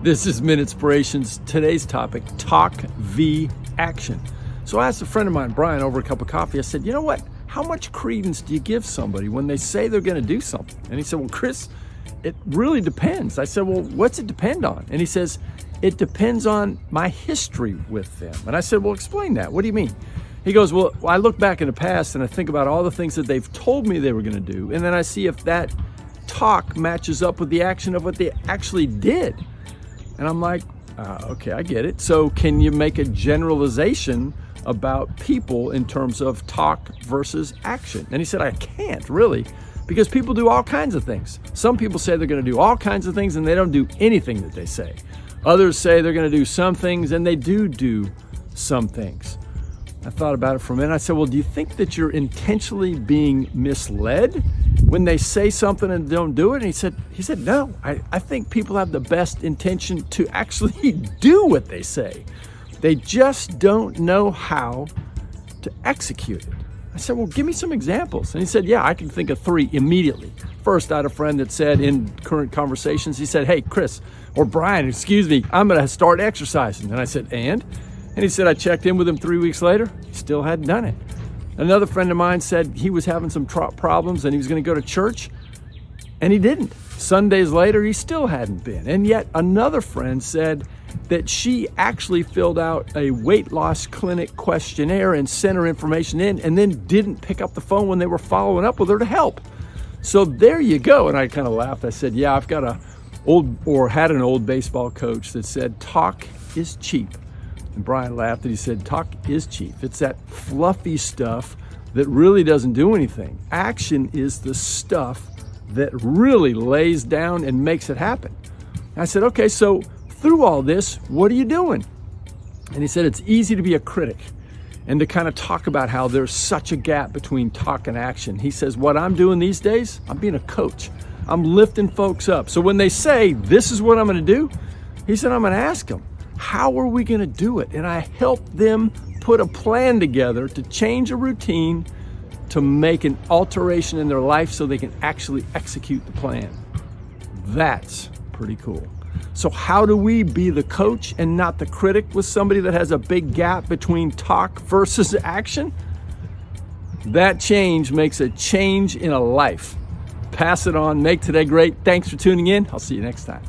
This is Mint Inspirations. Today's topic, talk v. action. So I asked a friend of mine, Brian, over a cup of coffee, I said, you know what? How much credence do you give somebody when they say they're going to do something? And he said, well, Chris, it really depends. I said, well, what's it depend on? And he says, it depends on my history with them. And I said, well, explain that. What do you mean? He goes, well, I look back in the past and I think about all the things that they've told me they were going to do. And then I see if that talk matches up with the action of what they actually did. And I'm like, okay, I get it. So can you make a generalization about people in terms of talk versus action? And he said, I can't really, because people do all kinds of things. Some people say they're going to do all kinds of things and they don't do anything that they say. Others say they're going to do some things and they do some things. I thought about it for a minute. I said, well, do you think that you're intentionally being misled when they say something and don't do it? And he said, no, I think people have the best intention to actually do what they say. They just don't know how to execute it. I said, well, give me some examples. And he said, yeah, I can think of 3 immediately. First, I had a friend that said in current conversations, he said, hey, Chris, or Brian, excuse me, I'm going to start exercising. And I said, and he said, I checked in with him 3 weeks later. He still hadn't done it. Another friend of mine said he was having some problems and he was going to go to church, and he didn't. Sundays later, he still hadn't been. And yet another friend said that she actually filled out a weight loss clinic questionnaire and sent her information in, and then didn't pick up the phone when they were following up with her to help. So there you go. And I kind of laughed. I said, yeah, I've got had an old baseball coach that said, talk is cheap. And Brian laughed and he said, talk is cheap. It's that fluffy stuff that really doesn't do anything. Action is the stuff that really lays down and makes it happen. And I said, okay, so through all this, what are you doing? And he said, it's easy to be a critic and to kind of talk about how there's such a gap between talk and action. He says, what I'm doing these days, I'm being a coach. I'm lifting folks up. So when they say, this is what I'm going to do, he said, I'm going to ask them, how are we going to do it? And I help them put a plan together to change a routine, to make an alteration in their life so they can actually execute the plan. That's pretty cool. So how do we be the coach and not the critic with somebody that has a big gap between talk versus action? That change makes a change in a life. Pass it on. Make today great. Thanks for tuning in. I'll see you next time.